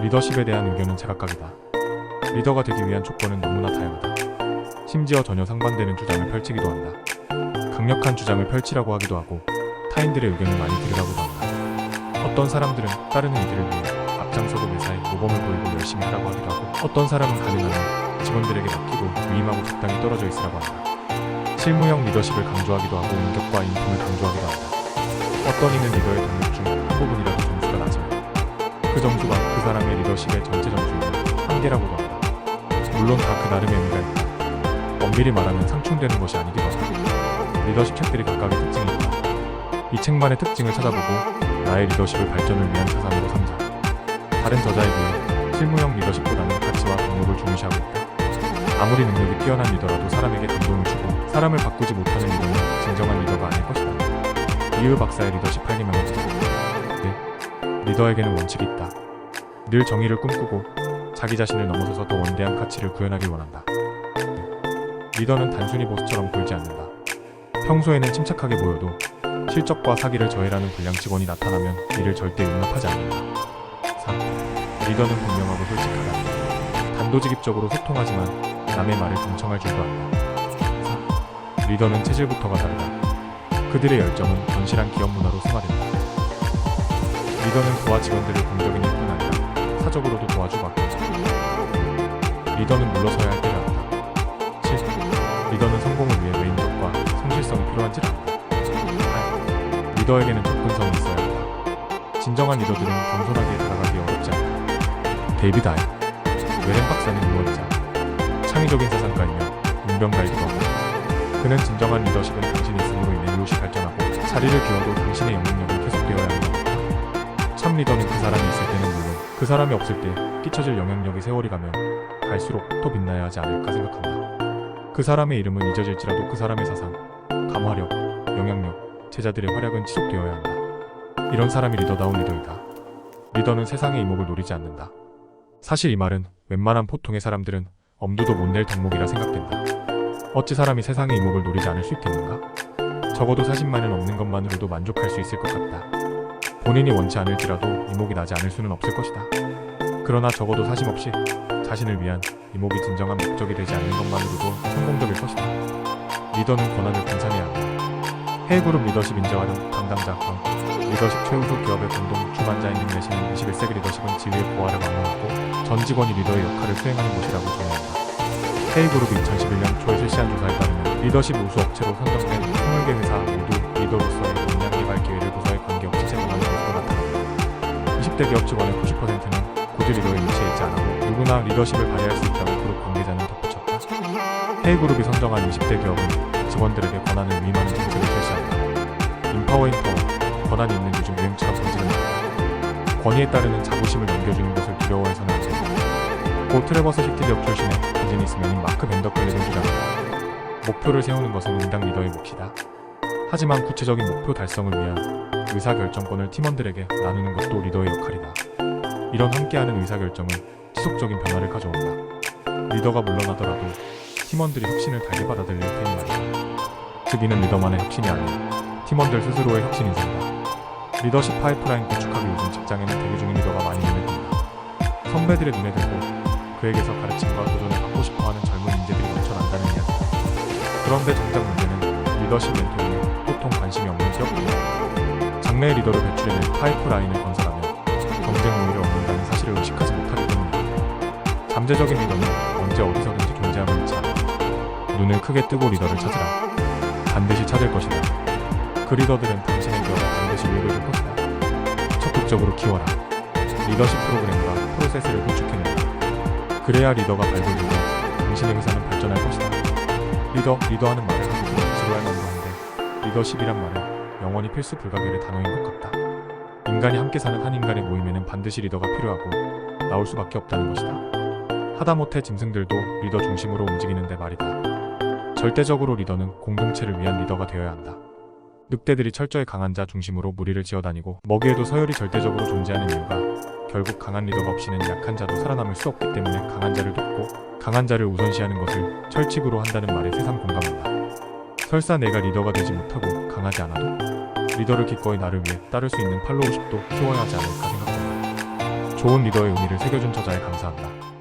리더십에 대한 의견은 제각각이다. 리더가 되기 위한 조건은 너무나 다양하다. 심지어 전혀 상반되는 주장을 펼치기도 한다. 강력한 주장을 펼치라고 하기도 하고 타인들의 의견을 많이 들으라고도 한다. 어떤 사람들은 따르는 이들을 위해 앞장서고 매사에 모범을 보이고 열심히 하라고 하기도 하고, 어떤 사람은 가능하면 직원들에게 맡기고 위임하고 적당히 떨어져 있으라고 한다. 실무형 리더십을 강조하기도 하고 인격과 인품을 강조하기도 한다. 어떤 이는 리더의 덕목 중 한 부분이라도 점수가 낮으면 그 점수가 그 사람의 리더십의 전체 점수이며 한계라고도 한다. 물론 다 그 나름의 의미가 있다. 엄밀히 말하면 상충되는 것이 아니기도 하다. 리더십 책들이 각각의 특징이 있다. 이 책만의 특징을 찾아보고 나의 리더십을 발전을 위한 자산으로 삼자. 다른 저자에 비해 실무형 리더십보다는 가치와 덕목을 중시하고 있다. 아무리 능력이 뛰어난 리더라도 사람에게 감동을 주고 사람을 바꾸지 못하는 리더는 진정한 리더가 아닐 것이다. 이유 박사의 리더십 활기 명언이다. 네, 리더에게는 원칙이 있다. 늘 정의를 꿈꾸고 자기 자신을 넘어서서 더 원대한 가치를 구현하길 원한다. 리더는 단순히 보스처럼 보이지 않는다. 평소에는 침착하게 보여도 실적과 사기를 저해라는 불량 직원이 나타나면 이를 절대 용납하지 않는다. 3. 리더는 분명하고 솔직하다. 단도직입적으로 소통하지만 남의 말을 경청할 줄도 안다. 4. 리더는 체질부터가 다르다. 그들의 열정은 건실한 기업 문화로 승화된다. 리더는 그와 직원들을 공적인 일뿐 아니라 사적으로도 도와주고 아껴줘. 리더는 물러서야 할 때를 안다. 7. 리더는 성공을 위해 외인격과 성실성이 필요한지를 안다. 8. 리더에게는 접근성이 있어야 한다. 진정한 리더들은 겸손하게 다가가기 어렵지 않다. 데이비드 아이 외렌 박사는 유언자, 창의적인 사상가이며 문병가이기도 하다. 그는 진정한 리더십은 당신이 있음으로 인해 이웃이 발전하고 자리를 비워도 당신의 영향력은 계속되어야 한다. 참 리더는 그 사람이 있을 때는 물론 그 사람이 없을 때 끼쳐질 영향력이 세월이 가면 갈수록 더 빛나야 하지 않을까 생각한다. 그 사람의 이름은 잊어질지라도 그 사람의 사상, 감화력, 영향력, 제자들의 활약은 지속되어야 한다. 이런 사람이 리더다운 리더이다. 리더는 세상의 이목을 노리지 않는다. 사실 이 말은 웬만한 보통의 사람들은 엄두도 못 낼 덕목이라 생각된다. 어찌 사람이 세상의 이목을 노리지 않을 수 있겠는가? 적어도 40만은 없는 것만으로도 만족할 수 있을 것 같다. 본인이 원치 않을지라도 이목이 나지 않을 수는 없을 것이다. 그러나 적어도 사심없이 자신을 위한 이목이 진정한 목적이 되지 않는 것만으로도 성공적일 것이다. 리더는 권한을 분산해야 한다. K그룹 리더십 인재 활용 담당자 강 리더십 최우수 기업의 공동 주관자인 임내시는 21세기 리더십은 지위의 고하를 막론하고 전 직원이 리더의 역할을 수행하는 것이라고 정의한다. K그룹이 2011년 초에 실시한 조사에 따르면 리더십 우수 업체로 선정된 20개 회사 모두 리더로서의 역량 개발 기회를 부서에 관계없이 제공하는 것으로 나타났다. 20대 기업 직원의 90%는 고지 리더에 위치해 있지 않아도 누구나 리더십을 발휘할 수 있다고 그룹 관계자는 덧붙였다. K그룹이 선정한 20대 기업은 직원들에게 권한을 위임하는 정책을 실시한다. 인파워인 파워, 권한이 있는 요즘 유행처럼 번지는 않다. 권위에 따르는 자부심을 넘겨주는 것을 두려워해서는 안 된다. 고 트레버스 시티지역 출신의 비즈니스맨인 마크 벤더클릭은 주장한다. 목표를 세우는 것은 응당 리더의 몫이다. 하지만 구체적인 목표 달성을 위한 의사결정권을 팀원들에게 나누는 것도 리더의 역할이다. 이런 함께하는 의사결정은 지속적인 변화를 가져온다. 리더가 물러나더라도 팀원들이 혁신을 달게 받아들일 테니 말이다. 즉 이는 리더만의 혁신이 아닌 팀원들 스스로의 혁신이 된다. 리더십 파이프라인 구축하기 요즘 직장에는 대기 중인 리더가 많이 눈에 띈다. 선배들의 눈에 들고 그에게서 가르침과 도전을 받고 싶어하는 젊은 인재들이 넘쳐난다는 이야기다. 그런데 정작 문제는 리더십 멘토링에 보통 관심이 없는 기업들이다. 장래의 리더를 배출해낼 파이프라인을 건설하며 경쟁 우위를 얻는다는 사실을 의식하지 못하기 때문이다. 잠재적인 리더는 언제 어디서든지 존재함을 잊지 않아. 눈을 크게 뜨고 리더를 찾으라. 반드시 찾을 것이다. 그 리더들은 당신의 기업에 반드시 유익을 줄 것이다. 적극적으로 키워라. 리더십 프로그램과 프로세스를 구축해낸다. 그래야 리더가 발굴되고 당신의 회사는 발전할 것이다. 리더하는 말을 함부로 지루할 만도 한데 리더십이란 말은 영원히 필수 불가결의 단어인 것 같다. 인간이 함께 사는 한 인간의 모임에는 반드시 리더가 필요하고 나올 수밖에 없다는 것이다. 하다못해 짐승들도 리더 중심으로 움직이는데 말이다. 절대적으로 리더는 공동체를 위한 리더가 되어야 한다. 늑대들이 철저히 강한 자 중심으로 무리를 지어다니고 먹이에도 서열이 절대적으로 존재하는 이유가 결국 강한 리더가 없이는 약한 자도 살아남을 수 없기 때문에 강한 자를 돕고 강한 자를 우선시하는 것을 철칙으로 한다는 말에 새삼 공감한다. 설사 내가 리더가 되지 못하고 강하지 않아도 리더를 기꺼이 나를 위해 따를 수 있는 팔로우십도 키워야 하지 않을까 생각한다. 좋은 리더의 의미를 새겨준 저자에 감사한다.